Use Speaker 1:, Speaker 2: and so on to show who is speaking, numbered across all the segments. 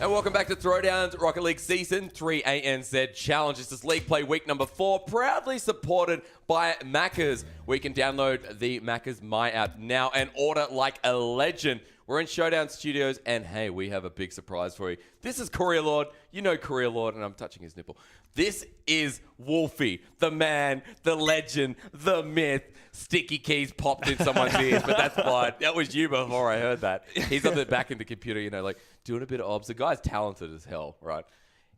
Speaker 1: And welcome back to Throwdowns Rocket League Season 3 ANZ Challenge. This is League Play week number 4, proudly supported by Macca's. We can download the Macca's My app now and order like a legend. We're in Showdown Studios, and hey, we have a big surprise for you. This is Courier Lord. You know Courier Lord, and I'm touching his nipple. This is Wolfie, the man, the legend, the myth. Sticky keys popped in someone's ears, but that's fine. That was you before I heard that. He's on the back in the computer, you know, like doing a bit of obs. The guy's talented as hell, right?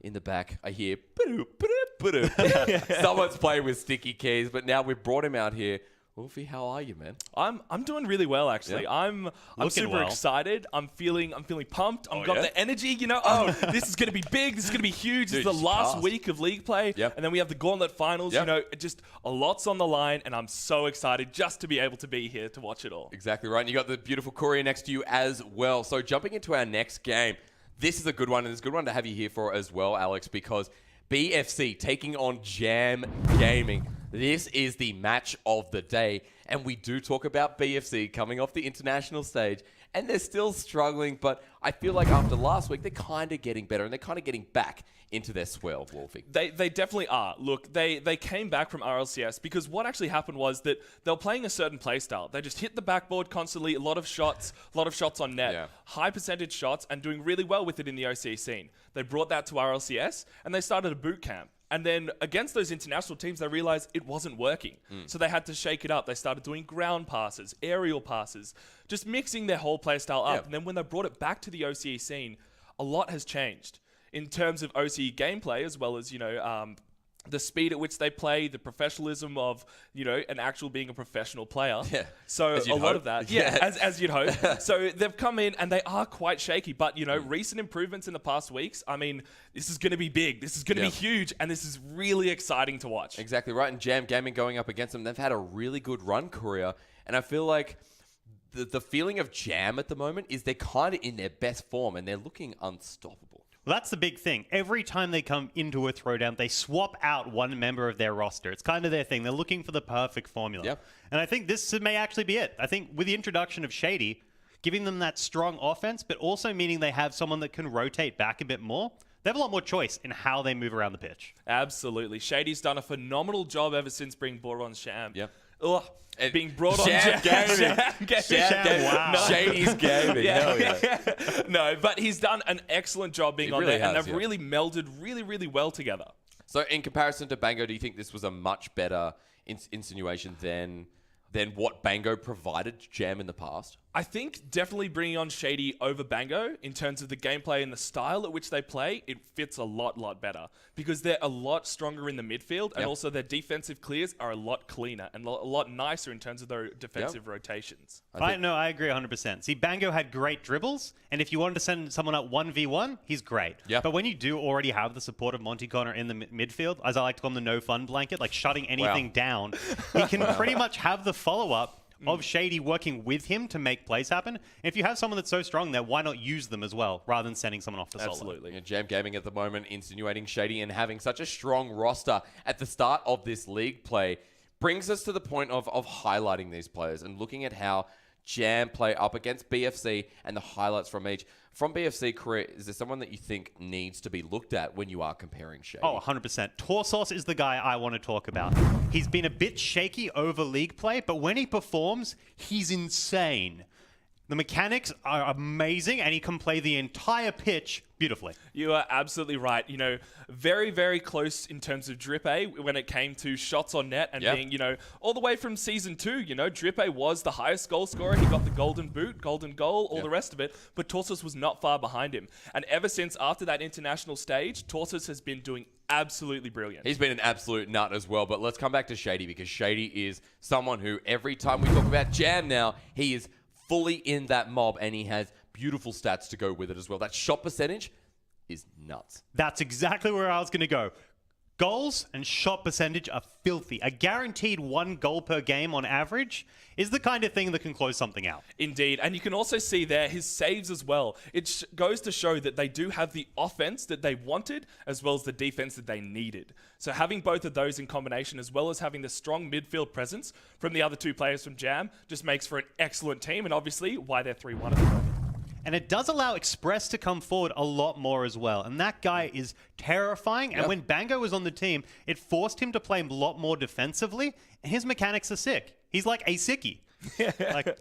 Speaker 1: In the back, I hear, someone's playing with sticky keys, but now we've brought him out here. Wolfie, how are you, man?
Speaker 2: I'm doing really well, actually.
Speaker 1: Yeah.
Speaker 2: I'm super excited. I'm feeling pumped. I've got
Speaker 1: yeah?
Speaker 2: the energy, you know. This is going to be big. This is going to be huge.
Speaker 1: Dude,
Speaker 2: this is the last
Speaker 1: fast.
Speaker 2: week of league play.
Speaker 1: Yep.
Speaker 2: And then we have the Gauntlet finals.
Speaker 1: Yep.
Speaker 2: You know, just a lot's on the line, and I'm so excited just to be able to be here to watch it all.
Speaker 1: Exactly right. And you got the beautiful Courier next to you as well. So jumping into our next game, this is a good one, and it's a good one to have you here for as well, Alex, because BFC taking on Jam Gaming. This is the match of the day, and we do talk about BFC coming off the international stage, and they're still struggling, but I feel like after last week, they're kind of getting better, and they're kind of getting back into their swell, Wolfie.
Speaker 2: They definitely are. Look, they came back from RLCS because what actually happened was that they were playing a certain playstyle. They just hit the backboard constantly, a lot of shots on net,
Speaker 1: Yeah.
Speaker 2: high percentage shots, and doing really well with it in the OC scene. They brought that to RLCS, and they started a boot camp. And then against those international teams, they realized it wasn't working. So they had to shake it up. They started doing ground passes, aerial passes, just mixing their whole playstyle up.
Speaker 1: Yep.
Speaker 2: And then when they brought it back to the OCE scene, a lot has changed in terms of OCE gameplay, as well as, you know, the speed at which they play, the professionalism of, you know, an actual being a professional player.
Speaker 1: Yeah.
Speaker 2: So
Speaker 1: As
Speaker 2: a
Speaker 1: you'd
Speaker 2: lot
Speaker 1: hope.
Speaker 2: of that,
Speaker 1: Yeah.
Speaker 2: as you'd hope. So they've come in and they are quite shaky, but, you know, recent improvements in the past weeks, I mean, this is going to be big. This is going to be huge, and this is really exciting to watch.
Speaker 1: Exactly right. And Jam Gaming going up against them, they've had a really good run, Courier, and I feel like the feeling of Jam at the moment is they're kind of in their best form, and they're looking unstoppable.
Speaker 3: Well, that's the big thing. Every time they come into a throwdown, they swap out one member of their roster. It's kind of their thing. They're looking for the perfect formula.
Speaker 1: Yep.
Speaker 3: And I think this may actually be it. I think with the introduction of Shady, giving them that strong offense, but also meaning they have someone that can rotate back a bit more, they have a lot more choice in how they move around the pitch.
Speaker 2: Absolutely. Shady's done a phenomenal job ever since being brought on Sham.
Speaker 1: Yep.
Speaker 2: Ugh,
Speaker 1: And
Speaker 2: being brought on
Speaker 1: Sham Gaming.
Speaker 2: Sham Gaming.
Speaker 3: Wow.
Speaker 2: No.
Speaker 1: Shady's Gaming. Hell yeah.
Speaker 2: No, but he's done an excellent job being
Speaker 1: He
Speaker 2: on
Speaker 1: really
Speaker 2: there, and
Speaker 1: has,
Speaker 2: they've
Speaker 1: yeah.
Speaker 2: really melded really, really well together.
Speaker 1: So in comparison to Bango, do you think this was a much better insinuation than what Bango provided Jam in the past?
Speaker 2: I think definitely bringing on Shady over Bango in terms of the gameplay and the style at which they play, it fits a lot better because they're a lot stronger in the midfield and
Speaker 1: Yep.
Speaker 2: also their defensive clears are a lot cleaner and a lot nicer in terms of their defensive rotations.
Speaker 3: I agree 100%. See, Bango had great dribbles, and if you wanted to send someone up 1v1, he's great.
Speaker 1: Yeah.
Speaker 3: But when you do already have the support of Monty Connor in the midfield, as I like to call him the no-fun blanket, like shutting anything down, he can pretty much have the follow-up of Shady working with him to make plays happen. And if you have someone that's so strong there, why not use them as well, rather than sending someone off to solo?
Speaker 2: Absolutely.
Speaker 1: Yeah, Jam Gaming at the moment insinuating Shady and having such a strong roster at the start of this league play brings us to the point of highlighting these players and looking at how Jam play up against BFC and the highlights from each. From BFC career, is there someone that you think needs to be looked at when you are comparing Shady?
Speaker 3: Oh, 100%. Torsos is the guy I want to talk about. He's been a bit shaky over league play, but when he performs, he's insane. The mechanics are amazing, and he can play the entire pitch beautifully.
Speaker 2: You are absolutely right. You know, very, very close in terms of Drip A when it came to shots on net and being, you know, all the way from Season 2, you know, Drip A was the highest goal scorer. He got the golden boot, golden goal, all the rest of it, but Torsos was not far behind him. And ever since after that international stage, Torsos has been doing absolutely brilliant.
Speaker 1: He's been an absolute nut as well, but let's come back to Shady because Shady is someone who every time we talk about Jam now, he is fully in that mob and he has beautiful stats to go with it as well. That shot percentage is nuts.
Speaker 3: That's exactly where I was going to go. Goals and shot percentage are filthy. A guaranteed 1 goal per game on average is the kind of thing that can close something out.
Speaker 2: Indeed. And you can also see there his saves as well. It goes to show that they do have the offense that they wanted as well as the defense that they needed. So having both of those in combination as well as having the strong midfield presence from the other two players from Jam just makes for an excellent team and obviously why they're 3-1 at the moment.
Speaker 3: And it does allow Express to come forward a lot more as well. And that guy is terrifying. And when Bango was on the team, it forced him to play a lot more defensively. And his mechanics are sick. He's like a sickie. Like,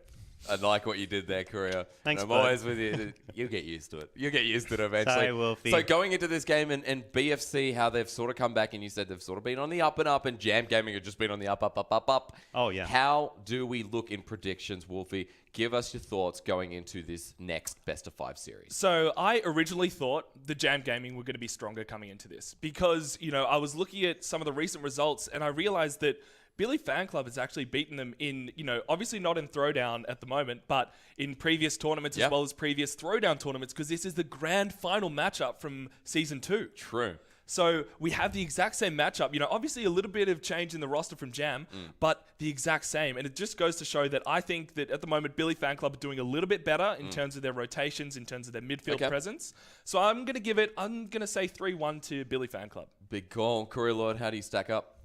Speaker 1: I like what you did there, Korea.
Speaker 3: Thanks,
Speaker 1: I'm
Speaker 3: bud.
Speaker 1: always with you. You'll get used to it. You'll get used to it eventually.
Speaker 3: Sorry, Wolfie.
Speaker 1: So going into this game and BFC, how they've sort of come back, and you said they've sort of been on the up and up, and Jam Gaming have just been on the up.
Speaker 3: Oh, yeah.
Speaker 1: How do we look in predictions, Wolfie? Give us your thoughts going into this next best of 5 series.
Speaker 2: So I originally thought the Jam Gaming were going to be stronger coming into this because, I was looking at some of the recent results and I realized that Billy Fan Club has actually beaten them in, obviously not in Throwdown at the moment, but in previous tournaments as well as previous Throwdown tournaments, because this is the grand final matchup from Season 2.
Speaker 1: True.
Speaker 2: So we have the exact same matchup. Obviously a little bit of change in the roster from Jam, but the exact same. And it just goes to show that I think that at the moment, Billy Fan Club are doing a little bit better in terms of their rotations, in terms of their midfield presence. So I'm going to say 3-1 to Billy Fan Club.
Speaker 1: Big call. Courier Lord, how do you stack up?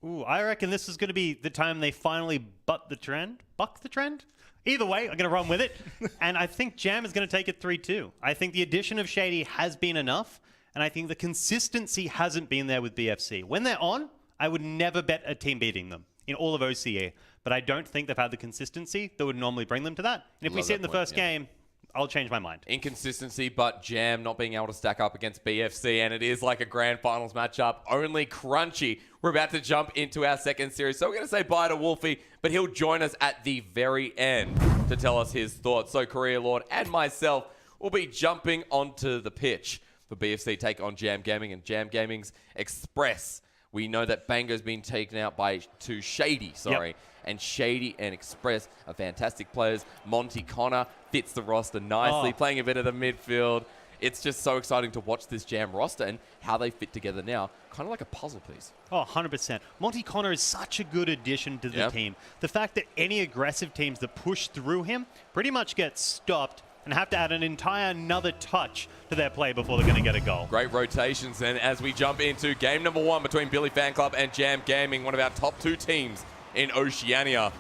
Speaker 3: ooh, I reckon this is going to be the time they finally buck the trend. Either way, I'm going to run with it. And I think Jam is going to take it 3-2. I think the addition of Shady has been enough. And I think the consistency hasn't been there with BFC. When they're on, I would never bet a team beating them in all of OCA. But I don't think they've had the consistency that would normally bring them to that. And if we see it in the first game, I'll change my mind.
Speaker 1: Inconsistency, but Jam not being able to stack up against BFC, and it is like a grand finals matchup. Only Crunchy. We're about to jump into our second series, so we're going to say bye to Wolfie, but he'll join us at the very end to tell us his thoughts. So Courier Lord and myself will be jumping onto the pitch for BFC take on Jam Gaming and Jam Gaming's Express. We know that Bango's been taken out by Shady, And Shady and Express are fantastic players. Monty Connor fits the roster nicely, playing a bit of the midfield. It's just so exciting to watch this Jam roster and how they fit together now. Kind of like a puzzle piece.
Speaker 3: Oh, 100%. Monty Connor is such a good addition to the team. The fact that any aggressive teams that push through him pretty much get stopped and have to add an entire another touch to their play before they're going to get a goal.
Speaker 1: Great rotations then as we jump into game number 1 between Billy Fan Club and Jam Gaming, one of our top 2 teams in Oceania.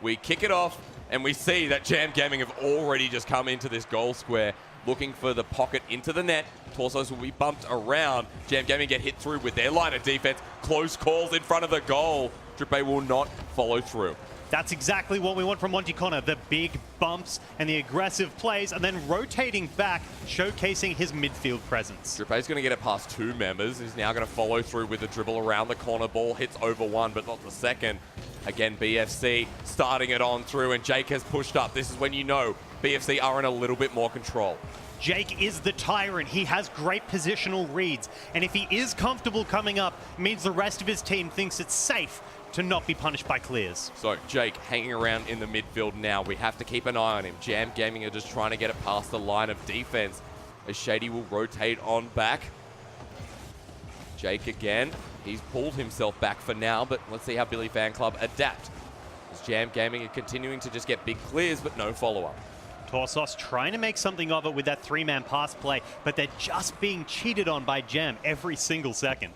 Speaker 1: We kick it off and we see that Jam Gaming have already just come into this goal square looking for the pocket into the net. Torsos will be bumped around. Jam Gaming get hit through with their line of defense. Close calls in front of the goal. Drippe will not follow through.
Speaker 3: That's exactly what we want from Monty Connor. The big bumps and the aggressive plays and then rotating back, showcasing his midfield presence.
Speaker 1: Drippe's going to get it past 2 members. He's now going to follow through with the dribble around the corner. Ball hits over 1, but not the second. Again, BFC starting it on through, and Jake has pushed up. This is when you know BFC are in a little bit more control.
Speaker 3: Jake is the tyrant. He has great positional reads. And if he is comfortable coming up, it means the rest of his team thinks it's safe to not be punished by clears.
Speaker 1: So Jake hanging around in the midfield now. We have to keep an eye on him. Jam Gaming are just trying to get it past the line of defense as Shady will rotate on back. Jake again. He's pulled himself back for now, but let's see how Billy Fan Club adapt. As Jam Gaming are continuing to just get big clears, but no follow-up.
Speaker 3: Torsos trying to make something of it with that 3-man pass play, but they're just being cheated on by Jam every single second.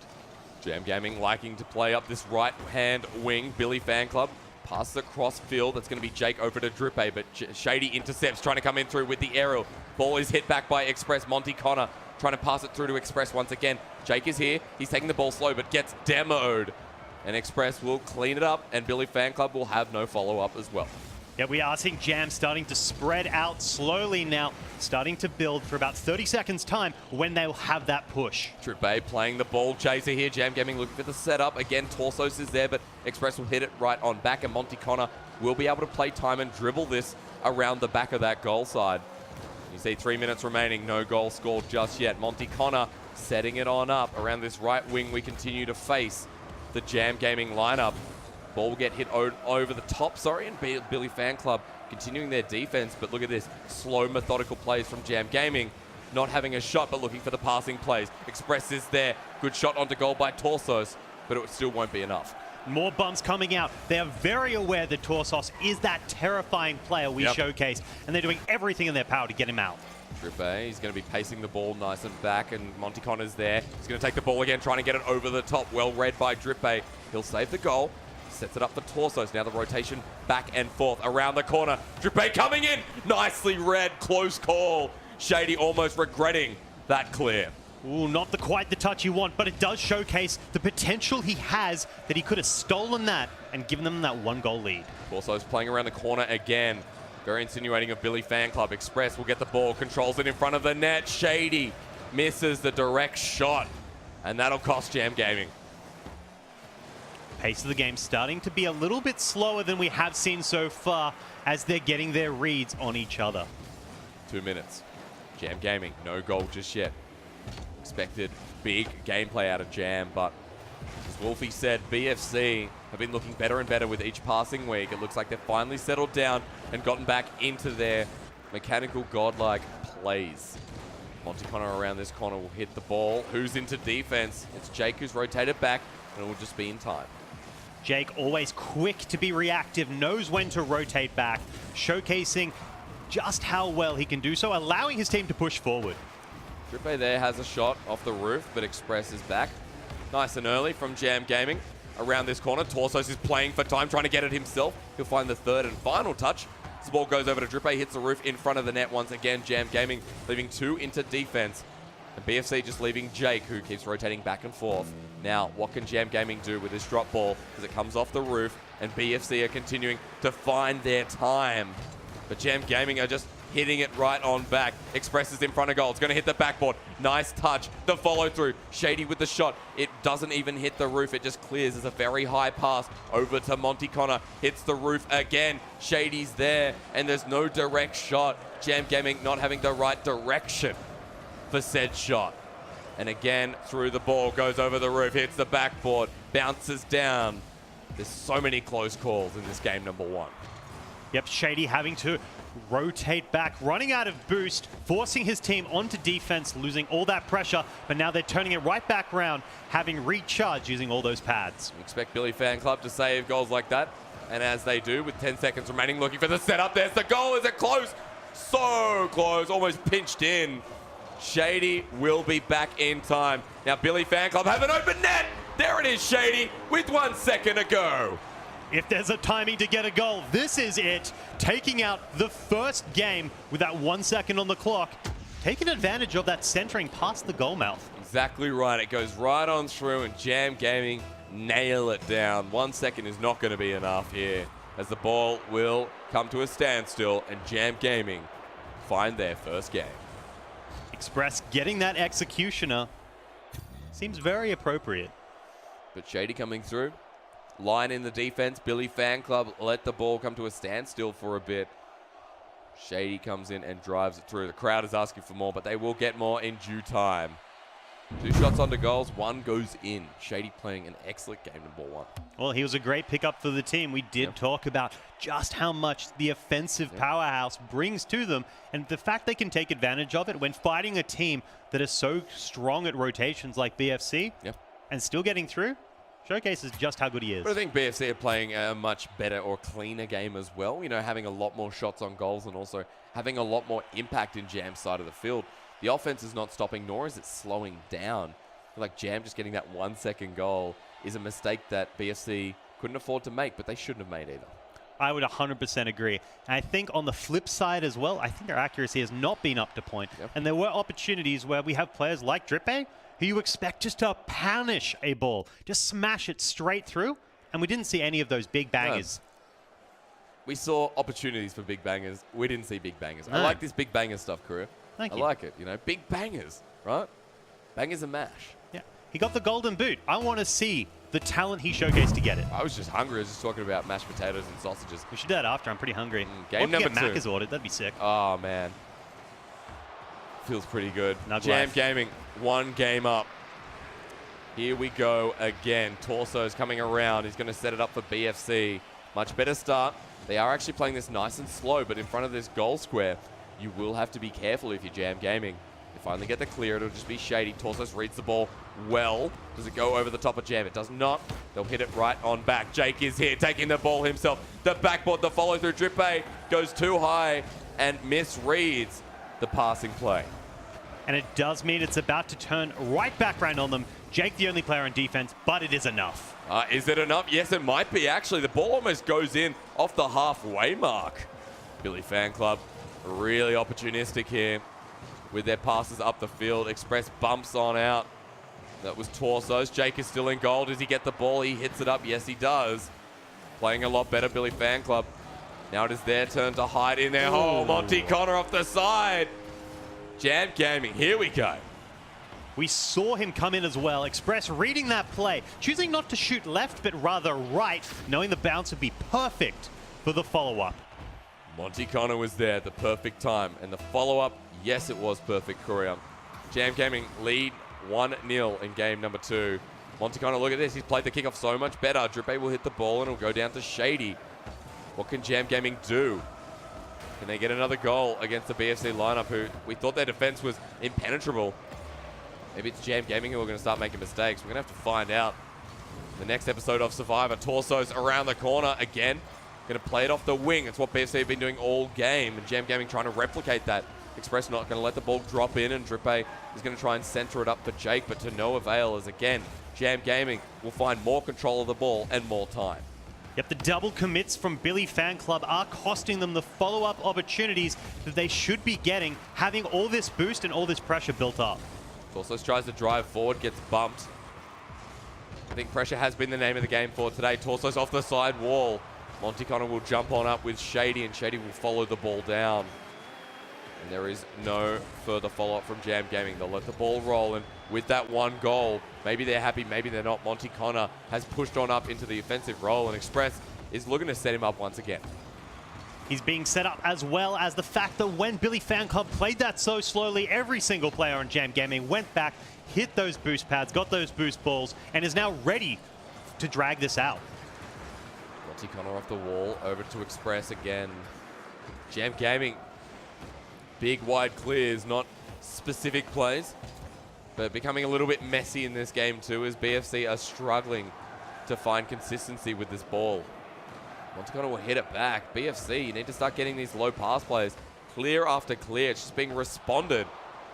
Speaker 1: Jam Gaming liking to play up this right-hand wing. Billy Fan Club passes across field. That's going to be Jake over to Drippe, but Shady intercepts, trying to come in through with the aerial. Ball is hit back by Express. Monty Connor trying to pass it through to Express once again. Jake is here. He's taking the ball slow, but gets demoed. And Express will clean it up, and Billy Fan Club will have no follow-up as well.
Speaker 3: Yeah, we are seeing Jam starting to spread out slowly now, starting to build for about 30 seconds time when they'll have that push.
Speaker 1: Drippe playing the ball chaser here. Jam Gaming looking for the setup. Again, Torsos is there, but Express will hit it right on back, and Monty Connor will be able to play time and dribble this around the back of that goal side. You see 3 minutes remaining, no goal scored just yet. Monty Connor setting it on up around this right wing. We continue to face the Jam Gaming lineup. Ball will get hit over the top, and Billy Fan Club continuing their defense. But look at this, slow, methodical plays from Jam Gaming. Not having a shot, but looking for the passing plays. Express is there. Good shot onto goal by Torsos, but it still won't be enough.
Speaker 3: More bumps coming out. They're very aware that Torsos is that terrifying player we showcased, and they're doing everything in their power to get him out.
Speaker 1: Drippe, he's going to be pacing the ball nice and back, and Monty Connor's there. He's going to take the ball again, trying to get it over the top. Well read by Drippe. He'll save the goal. sets it up for Torsos. Now the rotation back and forth around the corner. Drippay coming in. Nicely read. Close call. Shady almost regretting that clear.
Speaker 3: Ooh, not quite the touch you want, but it does showcase the potential he has that he could have stolen that and given them that 1-goal lead.
Speaker 1: Torsos playing around the corner again. Very insinuating of Billy Fan Club. Express will get the ball, controls it in front of the net. Shady misses the direct shot, and that'll cost Jam Gaming.
Speaker 3: Pace of the game starting to be a little bit slower than we have seen so far as they're getting their reads on each other.
Speaker 1: 2 minutes. Jam Gaming, no goal just yet. Expected big gameplay out of Jam, but as Wolfie said, BFC have been looking better and better with each passing week. It looks like they've finally settled down and gotten back into their mechanical godlike plays. Monty Connor around this corner will hit the ball. Who's into defense? It's Jake who's rotated back, and it will just be in time.
Speaker 3: Jake always quick to be reactive, knows when to rotate back, showcasing just how well he can do so, allowing his team to push forward.
Speaker 1: Drippay there has a shot off the roof, but Express is back. Nice and early from Jam Gaming. Around this corner, Torsos is playing for time, trying to get it himself. He'll find the third and final touch. The ball goes over to Drippay, hits the roof in front of the net once again. Jam Gaming leaving 2 into defense. And BFC just leaving Jake, who keeps rotating back and forth. Now, what can Jam Gaming do with this drop ball as it comes off the roof? And BFC are continuing to find their time. But Jam Gaming are just hitting it right on back. Express is in front of goal. It's going to hit the backboard. Nice touch. The follow through. Shady with the shot. It doesn't even hit the roof. It just clears. It's a very high pass over to Monty Connor. Hits the roof again. Shady's there, and there's no direct shot. Jam Gaming not having the right direction for said shot. And again, through the ball. Goes over the roof. Hits the backboard. Bounces down. There's so many close calls in this game, number 1.
Speaker 3: Yep, Shady having to rotate back, running out of boost, forcing his team onto defense, losing all that pressure, but now they're turning it right back around, having recharged using all those pads.
Speaker 1: Expect Billy Fan Club to save goals like that, and as they do, with 10 seconds remaining, looking for the setup. There's the goal. Is it close? So close, almost pinched in. Shady will be back in time. Now Billy Fan Club have an open net. There it is, Shady, with 1 second to go.
Speaker 3: If there's a timing to get a goal, this is it. Taking out the first game with that 1 second on the clock. Taking advantage of that centering past the goal mouth.
Speaker 1: Exactly right. It goes right on through, and Jam Gaming nail it down. 1 second is not going to be enough here, as the ball will come to a standstill, and Jam Gaming find their first game.
Speaker 3: Express getting that executioner seems very appropriate.
Speaker 1: But Shady coming through. Line in the defense. Billy Fan Club let the ball come to a standstill for a bit. Shady comes in and drives it through. The crowd is asking for more, but they will get more in due time. 2 shots onto goals, 1 goes in. Shady playing an excellent game, number 1.
Speaker 3: Well, he was a great pickup for the team. We did talk about just how much the offensive powerhouse brings to them, and the fact they can take advantage of it when fighting a team that is so strong at rotations like BFC and still getting through. Showcases just how good he is.
Speaker 1: But I think BFC are playing a much better or cleaner game as well. You know, having a lot more shots on goals and also having a lot more impact in Jam's side of the field. The offense is not stopping, nor is it slowing down. Like Jam just getting that 1 second goal is a mistake that BFC couldn't afford to make, but they shouldn't have made either.
Speaker 3: I would 100% agree. And I think on the flip side as well, I think their accuracy has not been up to point. And there were opportunities where we have players like Drippay who you expect just to punish a ball, just smash it straight through. And we didn't see any of those big bangers.
Speaker 1: No. We saw opportunities for big bangers. We didn't see big bangers.
Speaker 3: No.
Speaker 1: I like this big banger stuff, Korea.
Speaker 3: Thank you.
Speaker 1: I like it. You know, big bangers, right? Bangers and mash.
Speaker 3: Yeah. He got the golden boot. I want to see the talent he showcased to get it.
Speaker 1: I was just hungry. I was just talking about mashed potatoes and sausages.
Speaker 3: We should do that after. I'm pretty hungry.
Speaker 1: Game number 2.
Speaker 3: Macca's ordered. That'd be sick.
Speaker 1: Oh, man. Feels pretty good.
Speaker 3: Nug
Speaker 1: Jam
Speaker 3: life.
Speaker 1: Gaming, 1 game up. Here we go again. Torso's coming around. He's going to set it up for BFC. Much better start. They are actually playing this nice and slow, but in front of this goal square, you will have to be careful if you're Jam Gaming. They finally get the clear. It'll just be Shady. Torsos reads the ball well. Does it go over the top of Jam? It does not. They'll hit it right on back. Jake is here, taking the ball himself. The backboard, the follow through. Drippay goes too high and misreads the passing play.
Speaker 3: And it does mean it's about to turn right back around on them. Jake the only player on defense, but it is enough.
Speaker 1: Is it enough? Yes, it might be, actually. The ball almost goes in off the halfway mark. Billy Fan Club really opportunistic here with their passes up the field. Express bumps on out. That was Torsos. Jake is still in goal. Does he get the ball? He hits it up. Yes, he does. Playing a lot better, Billy Fan Club. Now it is their turn to hide in their hole. Monty Connor off the side. Jam Gaming, here we go.
Speaker 3: We saw him come in as well. Express reading that play, choosing not to shoot left, but rather right, knowing the bounce would be perfect for the follow-up.
Speaker 1: Monty Connor was there at the perfect time. And the follow-up, yes, it was perfect, Courier. Jam Gaming lead 1-0 in game number 2. Monty Connor, look at this. He's played the kickoff so much better. Drippe will hit the ball and it'll go down to Shady. What can Jam Gaming do? Can they get another goal against the BFC lineup, who we thought their defense was impenetrable? Maybe it's Jam Gaming who are going to start making mistakes. We're going to have to find out. The next episode of Survivor, Torsos around the corner again. Going to play it off the wing. It's what BFC have been doing all game. And Jam Gaming trying to replicate that. Express not going to let the ball drop in. And Drippe is going to try and center it up for Jake. But to no avail, as again, Jam Gaming will find more control of the ball and more time.
Speaker 3: Yep, the double commits from Billy Fan Club are costing them the follow-up opportunities that they should be getting, having all this boost and all this pressure built up.
Speaker 1: Torsos tries to drive forward, gets bumped. I think pressure has been the name of the game for today. Torsos off the side wall. Monty Connor will jump on up with Shady, and Shady will follow the ball down. And there is no further follow-up from Jam Gaming. They'll let the ball roll, and with that one goal, maybe they're happy, maybe they're not. Monty Connor has pushed on up into the offensive role, and Express is looking to set him up once again.
Speaker 3: He's being set up, as well as the fact that when Billy Fan Club played that so slowly, every single player on Jam Gaming went back, hit those boost pads, got those boost balls, and is now ready to drag this out.
Speaker 1: Monty Connor off the wall, over to Express again. Jam Gaming, big wide clears, not specific plays, but becoming a little bit messy in this game too, as BFC are struggling to find consistency with this ball. Monty Connor will hit it back. BFC, you need to start getting these low pass plays. Clear after clear. It's just being responded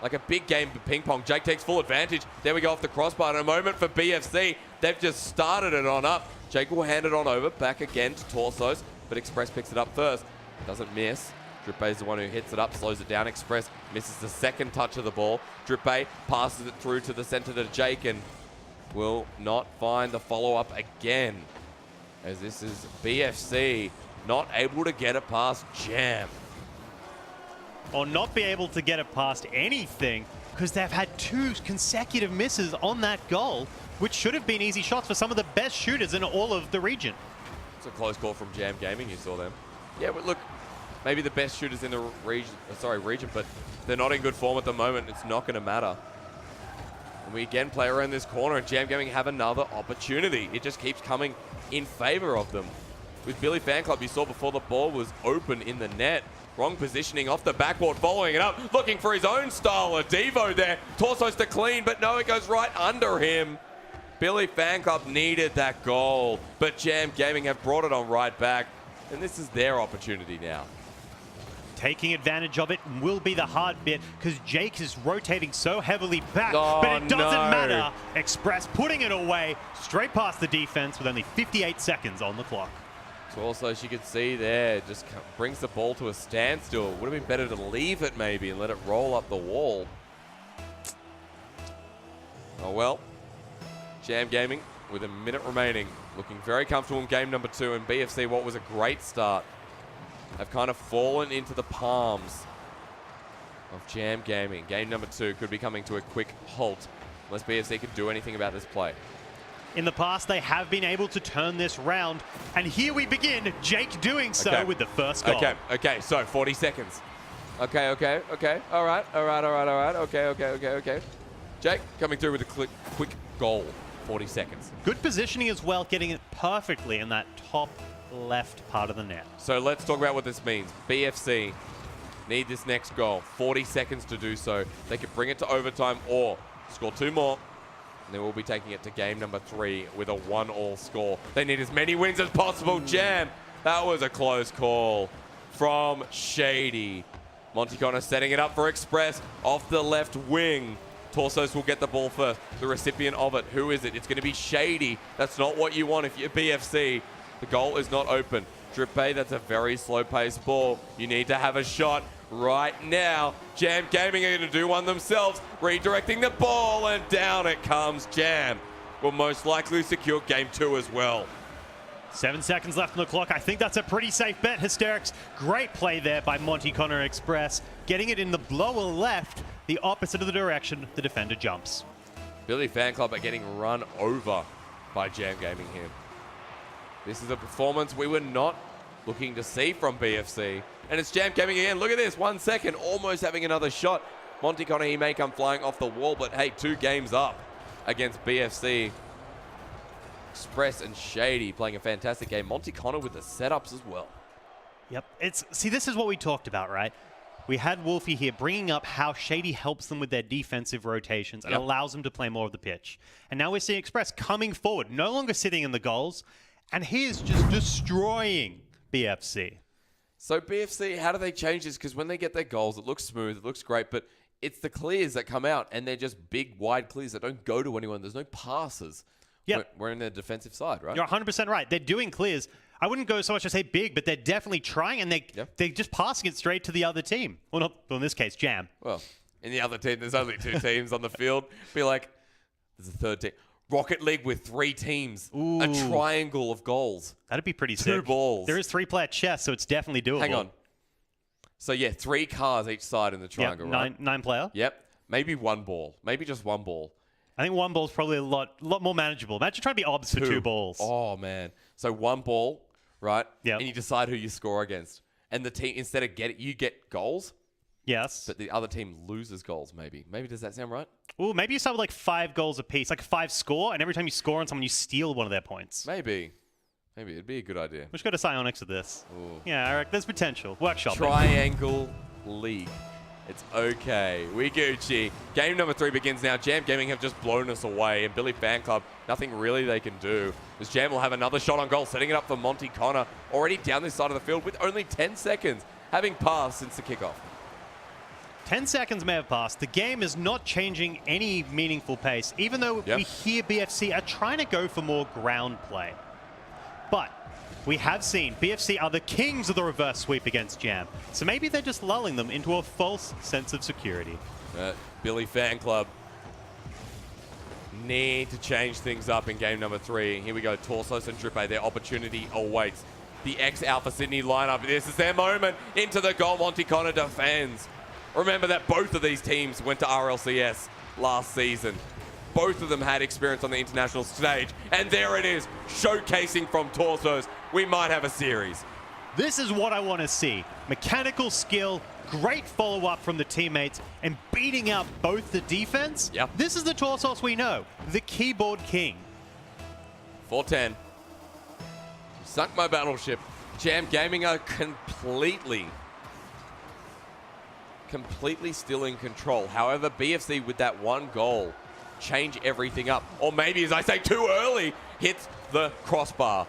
Speaker 1: like a big game of ping pong. Jake takes full advantage. There we go off the crossbar. In a moment for BFC. They've just started it on up. Jake will hand it on over. Back again to Torsos, but Express picks it up first. Doesn't miss. Drippe is the one who hits it up, slows it down. Express misses the second touch of the ball. Drippe passes it through to the center to Jake and will not find the follow-up again, as this is BFC not able to get it past Jam.
Speaker 3: Or not be able to get it past anything, because they've had 2 consecutive misses on that goal, which should have been easy shots for some of the best shooters in all of the region.
Speaker 1: It's a close call from Jam Gaming, you saw them. Yeah, but look, maybe the best shooters in the region, but they're not in good form at the moment. It's not going to matter. And we again play around this corner, and Jam Gaming have another opportunity. It just keeps coming in favor of them. With Billy Fan Club, you saw before the ball was open in the net. Wrong positioning off the backboard, following it up, looking for his own style of Devo there. Torsos to clean, but no, it goes right under him. Billy Fan Club needed that goal, but Jam Gaming have brought it on right back, and this is their opportunity now.
Speaker 3: Taking advantage of it will be the hard bit, because Jake is rotating so heavily back, but it doesn't matter. Express putting it away, straight past the defense with only 58 seconds on the clock.
Speaker 1: So also, as you can see there, just brings the ball to a standstill. Would have been better to leave it maybe and let it roll up the wall. Oh well. Jam Gaming with a minute remaining, looking very comfortable in game number 2, and BFC, what was a great start, have kind of fallen into the palms of Jam Gaming. Game number 2 could be coming to a quick halt unless BFC could do anything about this play.
Speaker 3: In the past, they have been able to turn this round, and here we begin, Jake doing so with the first goal.
Speaker 1: Okay, so 40 seconds. Okay, all right, okay. Jake coming through with a quick goal, 40 seconds.
Speaker 3: Good positioning as well, getting it perfectly in that top left part of the net. So
Speaker 1: let's talk about what this means. BFC need this next goal, 40 seconds to do so. They could bring it to overtime or score 2 more. And then we'll be taking it to game number 3 with a 1-all score. They need as many wins as possible. Jam, that was a close call from Shady. Monty Connor setting it up for Express off the left wing. Torsos will get the ball first. The recipient of it, who is it? It's going to be Shady. That's not what you want if you're BFC. The goal is not open. Drippay, that's a very slow-paced ball. You need to have a shot right now. Jam Gaming are going to do one themselves, redirecting the ball, and down it comes. Jam will most likely secure game 2 as well.
Speaker 3: 7 seconds left on the clock. I think that's a pretty safe bet, Hysterics. Great play there by Monty Connor Express. Getting it in the lower left, the opposite of the direction the defender jumps.
Speaker 1: Billy Fan Club are getting run over by Jam Gaming here. This is a performance we were not looking to see from BFC. And it's Jam Gaming again. Look at this, 1 second, almost having another shot. Monty Connor, he may come flying off the wall, but hey, 2 games up against BFC. Express and Shady playing a fantastic game. Monty Connor with the setups as well.
Speaker 3: Yep. See, this is what we talked about, right? We had Wolfie here bringing up how Shady helps them with their defensive rotations and allows them to play more of the pitch. And now we're seeing Express coming forward, no longer sitting in the goals, and he is just destroying BFC.
Speaker 1: So BFC, how do they change this? Because when they get their goals, it looks smooth, it looks great, but it's the clears that come out, and they're just big, wide clears that don't go to anyone. There's no passes.
Speaker 3: Yep.
Speaker 1: We're in the defensive side, right?
Speaker 3: You're 100% right. They're doing clears. I wouldn't go so much as say big, but they're definitely trying, and they're just passing it straight to the other team. Well, not in this case, Jam.
Speaker 1: Well, in the other team, there's only 2 teams on the field. Be like, there's a 3rd team. Rocket League with 3 teams.
Speaker 3: Ooh.
Speaker 1: A triangle of goals.
Speaker 3: That'd be pretty
Speaker 1: 2
Speaker 3: sick.
Speaker 1: balls.
Speaker 3: There is 3-player chess, so it's definitely doable.
Speaker 1: Hang on. So yeah, 3 cars each side in the triangle,
Speaker 3: Yep,
Speaker 1: right?
Speaker 3: 9 player.
Speaker 1: Yep. Maybe 1 ball. Maybe just 1 ball.
Speaker 3: I think 1 ball is probably a lot more manageable. Imagine trying to be obs for 2 balls.
Speaker 1: Oh, man. So 1 ball, right?
Speaker 3: Yep.
Speaker 1: And you decide who you score against. And the team, instead of you get goals,
Speaker 3: Yes.
Speaker 1: but the other team loses goals, maybe. Maybe does that sound right?
Speaker 3: Ooh, maybe you start with like 5 goals apiece, like a 5 score, and every time you score on someone, you steal one of their points.
Speaker 1: Maybe. Maybe it'd be a good idea.
Speaker 3: We should go to Psionics with this.
Speaker 1: Ooh.
Speaker 3: Yeah, Eric, there's potential. Workshop it.
Speaker 1: Triangle League. It's okay. We Gucci. Game number 3 begins now. Jam Gaming have just blown us away, and Billy Fan Club, nothing really they can do. As Jam will have another shot on goal, setting it up for Monty Connor, already down this side of the field with only 10 seconds, having passed since the kickoff.
Speaker 3: 10 seconds may have passed. The game is not changing any meaningful pace, even though we hear BFC are trying to go for more ground play. But we have seen BFC are the kings of the reverse sweep against Jam. So maybe they're just lulling them into a false sense of security.
Speaker 1: Billy Fan Club need to change things up in game number 3. Here we go, Torsos and Drippay. Their opportunity awaits. The ex-Alpha Sydney lineup. This is their moment. Into the goal, Monty Connor defends. Remember that both of these teams went to RLCS last season. Both of them had experience on the international stage. And there it is, showcasing from Torsos. We might have a series.
Speaker 3: This is what I want to see. Mechanical skill, great follow-up from the teammates, and beating out both the defense.
Speaker 1: Yep.
Speaker 3: This is the Torsos we know, the keyboard king.
Speaker 1: 410. Sunk my battleship. Jam Gaming are completely still in control. However, BFC with that 1 goal change everything up. Or maybe, as I say, too early, hits the crossbar.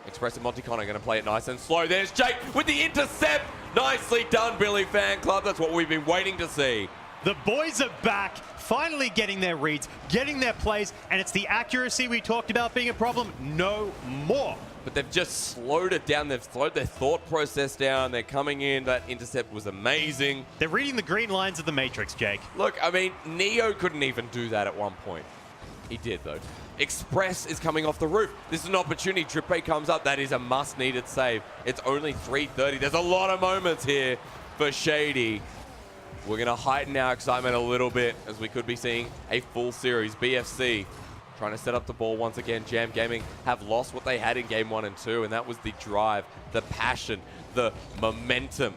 Speaker 1: Express and Monty Connor going to play it nice and slow. There's Jake with the intercept. Nicely done, Billy Fan Club. That's what we've been waiting to see.
Speaker 3: The boys are back, finally getting their reads, getting their plays, and it's the accuracy we talked about being a problem no more.
Speaker 1: But they've just slowed it down. They've slowed their thought process down. They're coming in. That intercept was amazing.
Speaker 3: They're reading the green lines of the Matrix, Jake.
Speaker 1: Look, I mean, Neo couldn't even do that at one point. He did, though. Express is coming off the roof. This is an opportunity. Drippay comes up. That is a must-needed save. It's only 3:30. There's a lot of moments here for Shady. We're going to heighten our excitement a little bit as we could be seeing a full series. BFC trying to set up the ball once again. Jam Gaming have lost what they had in game 1 and 2, and that was the drive, the passion, the momentum.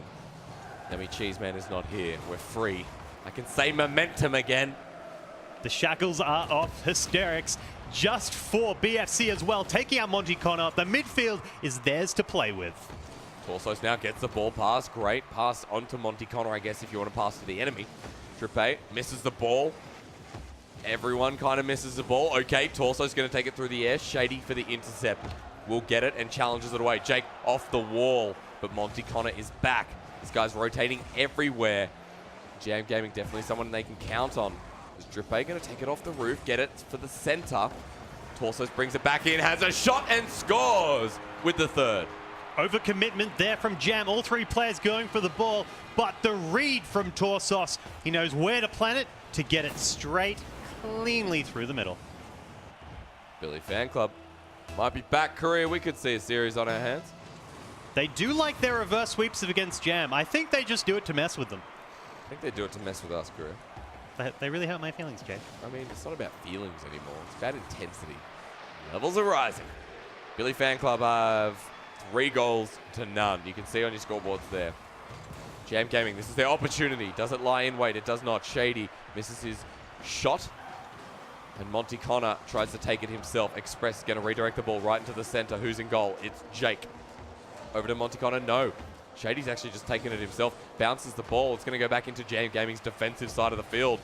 Speaker 1: Demi Cheeseman is not here. We're free. I can say momentum again.
Speaker 3: The shackles are off. Hysterics just for BFC as well, taking out Monty Connor. The midfield is theirs to play with.
Speaker 1: Torsos now gets the ball pass. Great pass onto Monty Connor, I guess, if you want to pass to the enemy. Drippay misses the ball. Everyone kind of misses the ball. Okay, Torso's going to take it through the air. Shady for the intercept. Will get it and challenges it away. Jake off the wall, but Monty Connor is back. This guy's rotating everywhere. Jam Gaming definitely someone they can count on. Is Drippay going to take it off the roof, get it for the center? Torsos brings it back in, has a shot and scores with the third.
Speaker 3: Overcommitment there from Jam. All three players going for the ball, but the read from Torsos. He knows where to plant it to get it straight, cleanly through the middle.
Speaker 1: Billy Fan Club might be back, Korea. We could see a series on our hands.
Speaker 3: They do like their reverse sweeps against Jam. I think they just do it to mess with them.
Speaker 1: I think they do it to mess with us, Korea.
Speaker 3: They really hurt my feelings, Jake.
Speaker 1: I mean, it's not about feelings anymore. It's about intensity. Levels are rising. Billy Fan Club have 3 goals to none. You can see on your scoreboards there. Jam Gaming, this is their opportunity. Does it lie in wait? It does not. Shady misses his shot. And Monty Connor tries to take it himself. Express is going to redirect the ball right into the center. Who's in goal? It's Jake. Over to Monty Connor. No. Shady's actually just taken it himself. Bounces the ball. It's going to go back into Jam Gaming's defensive side of the field.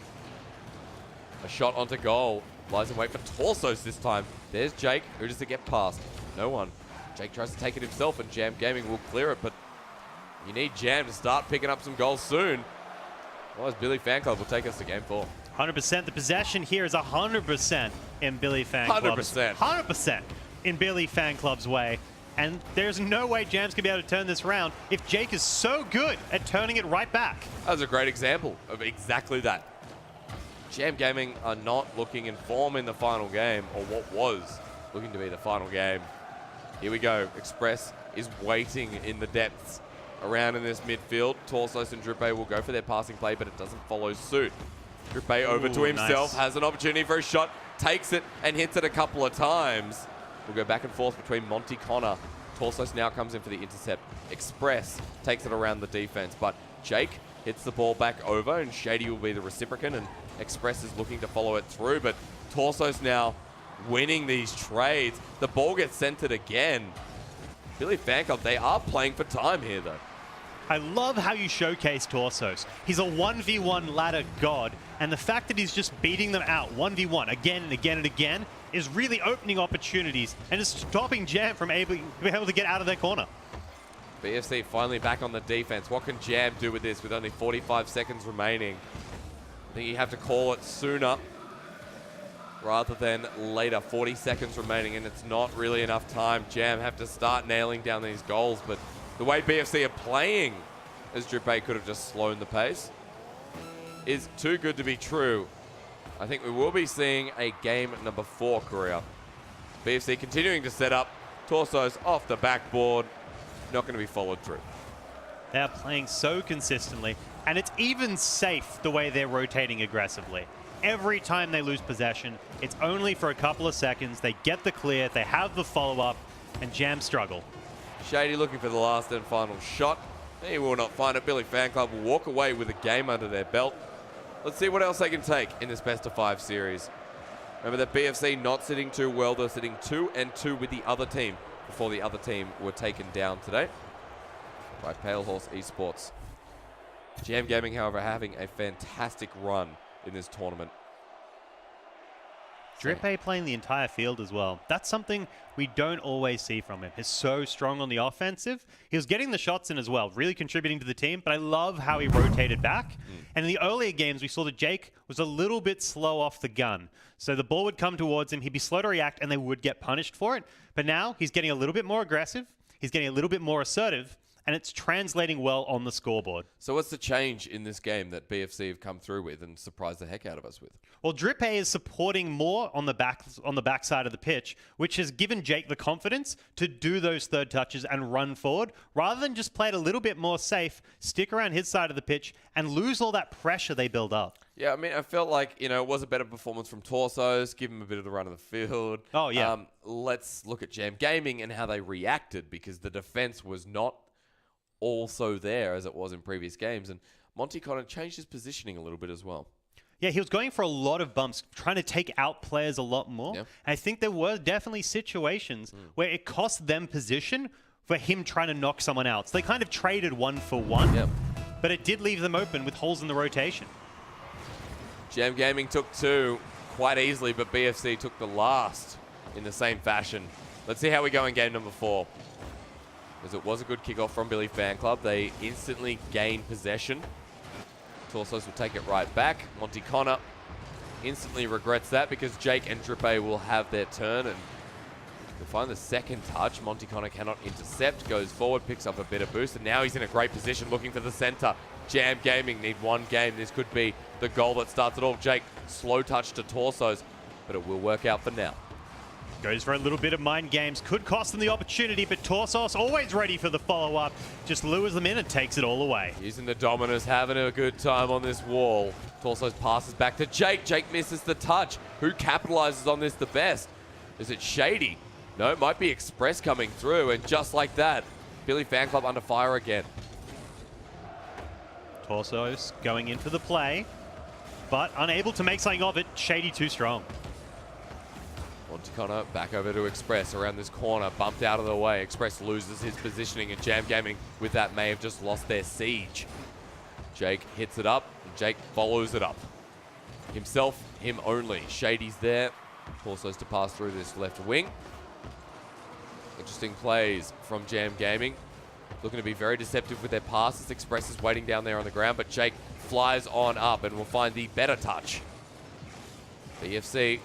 Speaker 1: A shot onto goal. Lies in wait for Torsos this time. There's Jake. Who does it get past? No one. Jake tries to take it himself and Jam Gaming will clear it, but you need Jam to start picking up some goals soon. Otherwise, Billy Fan Club will take us to game 4.
Speaker 3: 100%. The possession here is 100% in Billy Fan Club's 100% in Billy Fan Club's way. And there's no way Jam's going to be able to turn this around if Jake is so good at turning it right back.
Speaker 1: That was a great example of exactly that. Jam Gaming are not looking in form in the final game, or what was looking to be the final game. Here we go. Express is waiting in the depths around in this midfield. Torsos and Drippay will go for their passing play, but it doesn't follow suit. Drippay over to himself, has an opportunity for a shot, takes it and hits it a couple of times. We'll go back and forth between Monty Connor. Torsos now comes in for the intercept. Express takes it around the defense, but Jake hits the ball back over and Shady will be the reciprocant and Express is looking to follow it through, but Torsos now winning these trades. The ball gets centered again. Billy Fan Club, they are playing for time here though.
Speaker 3: I love how you showcase Torsos. He's a 1v1 ladder god, and the fact that he's just beating them out 1v1 again and again and again is really opening opportunities and is stopping Jam from being able to get out of their corner.
Speaker 1: BFC finally back on the defense. What can Jam do with this with only 45 seconds remaining? I think you have to call it sooner rather than later. 40 seconds remaining and it's not really enough time. Jam have to start nailing down these goals, but the way BFC are playing, as Drippay could have just slowed the pace, is too good to be true. I think we will be seeing a game number 4, Korea. BFC continuing to set up. Torsos off the backboard. Not going to be followed through.
Speaker 3: They're playing so consistently, and it's even safe the way they're rotating aggressively. Every time they lose possession, it's only for a couple of seconds. They get the clear, they have the follow-up, and Jam struggle.
Speaker 1: Shady looking for the last and final shot. He will not find it. Billy Fan Club will walk away with a game under their belt. Let's see what else they can take in this best of 5 series. Remember that BFC not sitting too well. They're sitting 2-2 with the other team before the other team were taken down today by Pale Horse Esports. Jam Gaming, however, having a fantastic run in this tournament.
Speaker 3: Drippay playing the entire field as well. That's something we don't always see from him. He's so strong on the offensive. He was getting the shots in as well, really contributing to the team, but I love how he rotated back. And in the earlier games, we saw that Jake was a little bit slow off the gun. So the ball would come towards him, he'd be slow to react, and they would get punished for it. But now he's getting a little bit more aggressive, he's getting a little bit more assertive, and it's translating well on the scoreboard.
Speaker 1: So what's the change in this game that BFC have come through with and surprised the heck out of us with?
Speaker 3: Well, Drippay is supporting more on the back side of the pitch, which has given Jake the confidence to do those third touches and run forward, rather than just play it a little bit more safe, stick around his side of the pitch, and lose all that pressure they build up.
Speaker 1: Yeah, I mean, I felt like, it was a better performance from Torsos, give him a bit of the run of the field.
Speaker 3: Oh, yeah.
Speaker 1: Let's look at Jam Gaming and how they reacted, because the defense was not also there as it was in previous games. And Monty Connor changed his positioning a little bit as well.
Speaker 3: Yeah, he was going for a lot of bumps, trying to take out players a lot more.
Speaker 1: Yeah.
Speaker 3: And I think there were definitely situations where it cost them position for him trying to knock someone out. So they kind of traded 1-for-1,
Speaker 1: Yep.
Speaker 3: but it did leave them open with holes in the rotation.
Speaker 1: Jam Gaming took 2 quite easily, but BFC took the last in the same fashion. Let's see how we go in game number 4. Because it was a good kickoff from Billy Fan Club. They instantly gained possession. Torsos will take it right back. Monty Connor instantly regrets that because Jake and Drippe will have their turn and to find the second touch. Monty Connor cannot intercept, goes forward, picks up a bit of boost, and now he's in a great position looking for the center. Jam Gaming need one game. This could be the goal that starts it all. Jake, slow touch to torsos, but it will work out for now.
Speaker 3: Goes for a little bit of mind games. Could cost them the opportunity, but Torsos always ready for the follow-up. Just lures them in and takes it all away.
Speaker 1: Using the dominus, having a good time on this wall. Torsos passes back to Jake. Jake misses the touch. Who capitalizes on this the best? Is it Shady? No, it might be Express coming through, and just like that, Billy Fan Club under fire again.
Speaker 3: Torsos going in for the play, but unable to make something of it. Shady too strong.
Speaker 1: Monty Connor back over to Express around this corner, bumped out of the way. Express loses his positioning, and Jam Gaming with that may have just lost their siege. Jake hits it up, and Jake follows it up. Himself, him only. Shady's there. Torsos to pass through this left wing. Interesting plays from Jam Gaming. Looking to be very deceptive with their passes. Express is waiting down there on the ground, but Jake flies on up and will find the better touch. BFC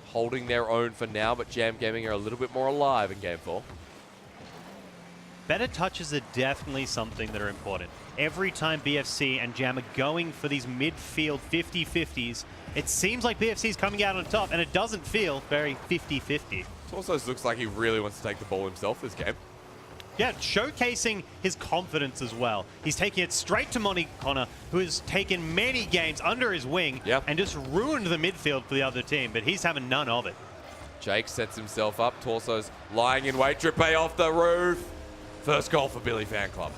Speaker 1: holding their own for now, but Jam Gaming are a little bit more alive in Game 4.
Speaker 3: Better touches are definitely something that are important. Every time BFC and Jam are going for these midfield 50-50s, it seems like BFC is coming out on top, and it doesn't feel very 50-50.
Speaker 1: Torsos looks like he really wants to take the ball himself this game.
Speaker 3: Yeah, showcasing his confidence as well. He's taking it straight to Monty Connor, who has taken many games under his wing and just ruined the midfield for the other team, but he's having none of it.
Speaker 1: Jake sets himself up. Torsos lying in wait. Drippe off the roof. First goal for Billy Fan Club.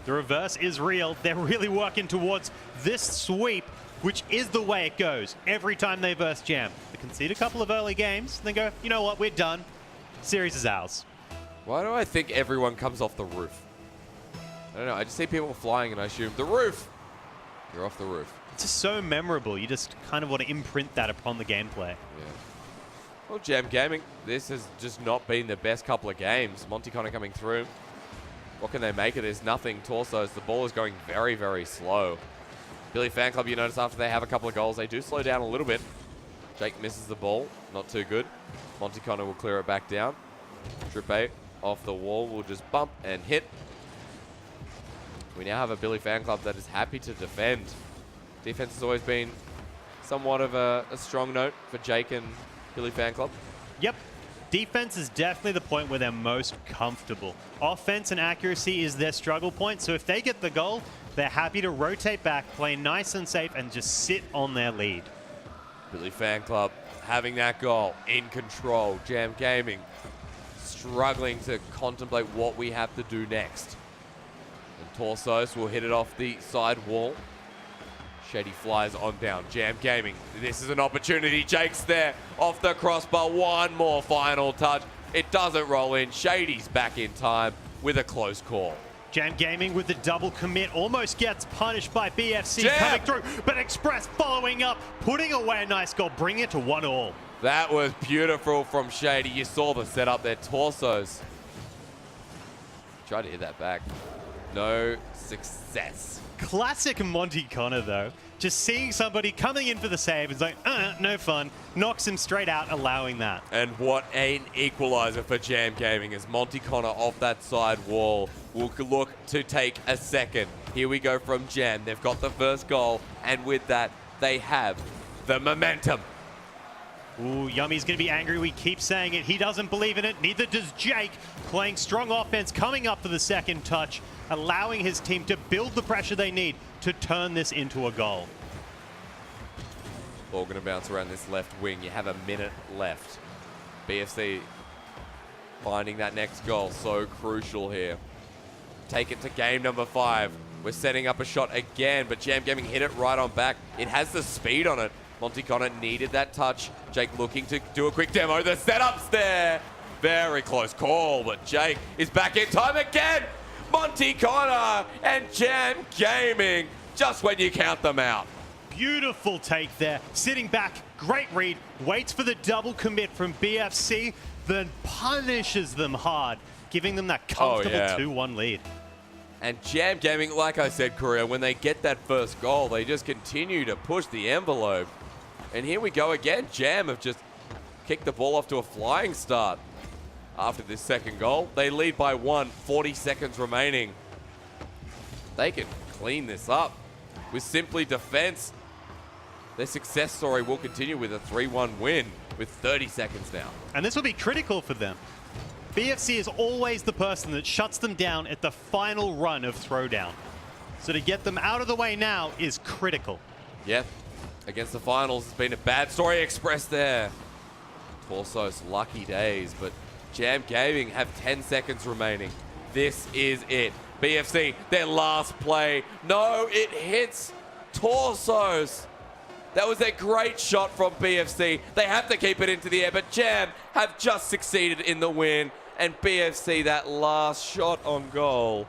Speaker 3: The reverse is real. They're really working towards this sweep, which is the way it goes every time they verse Jam. They concede a couple of early games, and then go, you know what, we're done. Series is ours.
Speaker 1: Why do I think everyone comes off the roof? I don't know. I just see people flying and I assume the roof. You're off the roof.
Speaker 3: It's just so memorable. You just kind of want to imprint that upon the gameplay.
Speaker 1: Yeah. Well, Jam Gaming, this has just not been the best couple of games. Monty Connor coming through. What can they make of this? Nothing. Torsos. The ball is going very, very slow. Billy Fan Club, you notice after they have a couple of goals, they do slow down a little bit. Jake misses the ball. Not too good. Monty Connor will clear it back down. Drippe off the wall will just bump and hit. We now have a Billy Fan Club that is happy to defend. Defense has always been somewhat of a strong note for Jake and Billy Fan Club.
Speaker 3: Yep. Defense is definitely the point where they're most comfortable. Offense and accuracy is their struggle point, so if they get the goal, they're happy to rotate back, play nice and safe, and just sit on their lead.
Speaker 1: Billy Fan Club having that goal in control. Jam Gaming struggling to contemplate what we have to do next. And Torsos will hit it off the side wall. Shady flies on down. Jam Gaming. This is an opportunity. Jake's there off the crossbar. One more final touch. It doesn't roll in. Shady's back in time with a close call.
Speaker 3: Jam Gaming with the double commit almost gets punished by BFC
Speaker 1: Jam
Speaker 3: coming through, but Express following up, putting away a nice goal, bringing it to 1-1.
Speaker 1: That was beautiful from Shady. You saw the setup there. Torsos. Tried to hit that back. No success.
Speaker 3: Classic Monty Connor, though. Just seeing somebody coming in for the save is like, no fun. Knocks him straight out, allowing that.
Speaker 1: And what an equalizer for Jam Gaming as Monty Connor off that side wall will look to take a second. Here we go from Jam. They've got the first goal, and with that, they have the momentum.
Speaker 3: Ooh, Yummy's going to be angry. We keep saying it. He doesn't believe in it. Neither does Jake. Playing strong offense, coming up for the second touch, allowing his team to build the pressure they need to turn this into a goal.
Speaker 1: Ball going to bounce around this left wing. You have a minute left. BFC finding that next goal. So crucial here. Take it to game number 5. We're setting up a shot again, but Jam Gaming hit it right on back. It has the speed on it. Monty Connor needed that touch. Jake looking to do a quick demo. The setup's there. Very close call, but Jake is back in time again. Monty Connor and Jam Gaming, just when you count them out.
Speaker 3: Beautiful take there. Sitting back, great read. Waits for the double commit from BFC, then punishes them hard, giving them that comfortable 2-1 lead.
Speaker 1: And Jam Gaming, like I said, Korea, when they get that first goal, they just continue to push the envelope. And here we go again. Jam have just kicked the ball off to a flying start after this second goal. They lead by 1, 40 seconds remaining. They can clean this up with simply defense. Their success story will continue with a 3-1 win with 30 seconds now.
Speaker 3: And this will be critical for them. BFC is always the person that shuts them down at the final run of Throwdown. So to get them out of the way now is critical.
Speaker 1: Yeah, against the finals, it's been a bad story expressed there. Torsos, lucky days, but Jam Gaming have 10 seconds remaining. This is it. BFC, their last play. No, it hits Torsos. That was a great shot from BFC. They have to keep it into the air, but Jam have just succeeded in the win. And BFC, that last shot on goal.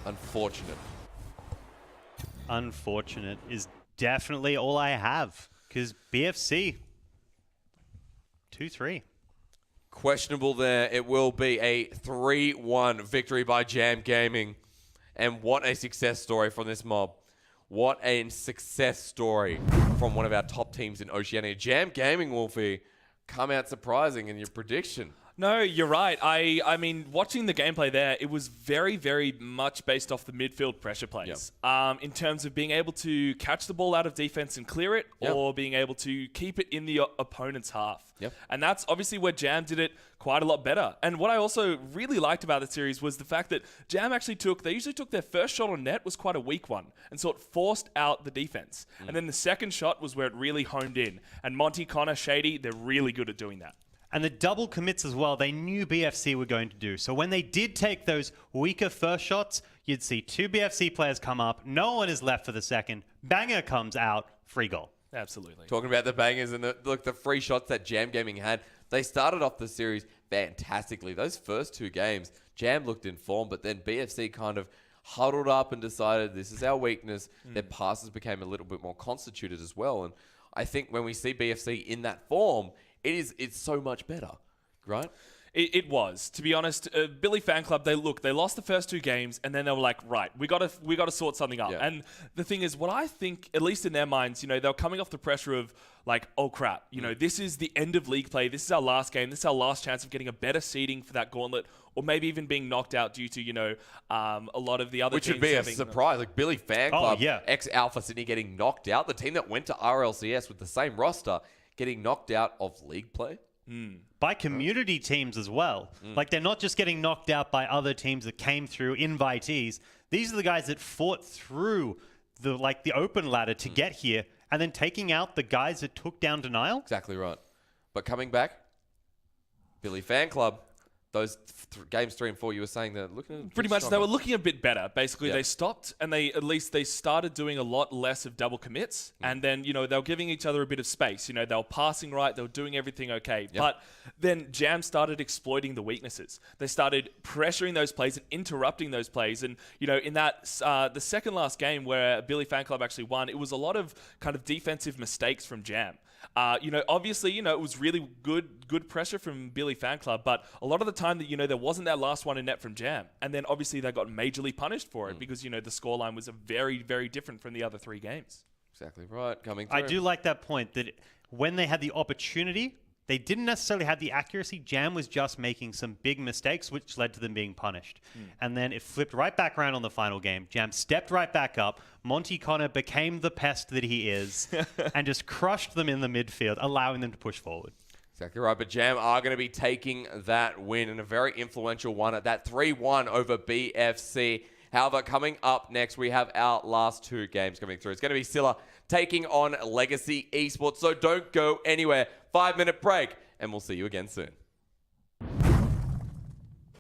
Speaker 1: Unfortunate.
Speaker 3: Unfortunate is definitely all I have, because BFC 2-3.
Speaker 1: Questionable there. It will be a 3-1 victory by Jam Gaming. And what a success story from this mob. What a success story from one of our top teams in Oceania. Jam Gaming, Wolfie, come out surprising in your prediction.
Speaker 2: No, you're right. I mean, watching the gameplay there, it was very, very much based off the midfield pressure plays.
Speaker 1: Yep.
Speaker 2: In terms of being able to catch the ball out of defense and clear it,
Speaker 1: Yep.
Speaker 2: or being able to keep it in the opponent's half.
Speaker 1: Yep.
Speaker 2: And that's obviously where Jam did it quite a lot better. And what I also really liked about the series was the fact that Jam actually they usually took their first shot on net was quite a weak one. And so it forced out the defense. And then the second shot was where it really honed in. And Monty, Connor, Shady, they're really good at doing that.
Speaker 3: And the double commits as well, they knew BFC were going to do. So when they did take those weaker first shots, you'd see 2 BFC players come up, no one is left for the second, banger comes out, free goal.
Speaker 2: Absolutely.
Speaker 1: Talking about the bangers and the free shots that Jam Gaming had, they started off the series fantastically. Those first 2 games, Jam looked in form, but then BFC kind of huddled up and decided this is our weakness. Their passes became a little bit more constituted as well. And I think when we see BFC in that form, it's so much better, right?
Speaker 2: It was, to be honest. Billy Fan Club, they lost the first 2 games, and then they were like, right, we got to sort something up.
Speaker 1: Yeah.
Speaker 2: And the thing is, what I think, at least in their minds, they were coming off the pressure of like, oh crap, this is the end of league play. This is our last game. This is our last chance of getting a better seeding for that gauntlet, or maybe even being knocked out due to a lot of the other
Speaker 1: Which
Speaker 2: teams
Speaker 1: would be a
Speaker 2: having,
Speaker 1: surprise. Like Billy Fan Club,
Speaker 3: yeah.
Speaker 1: ex-Alpha Sydney getting knocked out. The team that went to RLCS with the same roster getting knocked out of league play.
Speaker 3: By community teams as well. Like, they're not just getting knocked out by other teams that came through, invitees. These are the guys that fought through the open ladder to get here, and then taking out the guys that took down Denial.
Speaker 1: Exactly right. But coming back, Billy Fan Club, those games 3 and 4, you were saying they're looking at
Speaker 2: pretty much, they were looking a bit better. Basically,
Speaker 1: Yep.
Speaker 2: they stopped, and they started doing a lot less of double commits. And then, they were giving each other a bit of space. They were passing right, they were doing everything okay.
Speaker 1: Yep.
Speaker 2: But then Jam started exploiting the weaknesses. They started pressuring those plays and interrupting those plays. And, in that, the second last game where Billy Fan Club actually won, it was a lot of kind of defensive mistakes from Jam. Obviously, it was really good pressure from Billy Fan Club, but a lot of the time that, there wasn't that last one in net from Jam. And then obviously they got majorly punished for it because, the scoreline was very, very different from the other 3 games.
Speaker 1: Exactly right. Coming through.
Speaker 3: I do like that point that when they had the opportunity, they didn't necessarily have the accuracy. Jam was just making some big mistakes, which led to them being punished. And then it flipped right back around on the final game. Jam stepped right back up. Monty Connor became the pest that he is and just crushed them in the midfield, allowing them to push forward.
Speaker 1: Exactly right. But Jam are going to be taking that win, and a very influential one at that 3-1 over BFC. However, coming up next, we have our last 2 games coming through. It's going to be Scylla taking on Legacy Esports. So don't go anywhere. 5-minute break, and we'll see you again soon.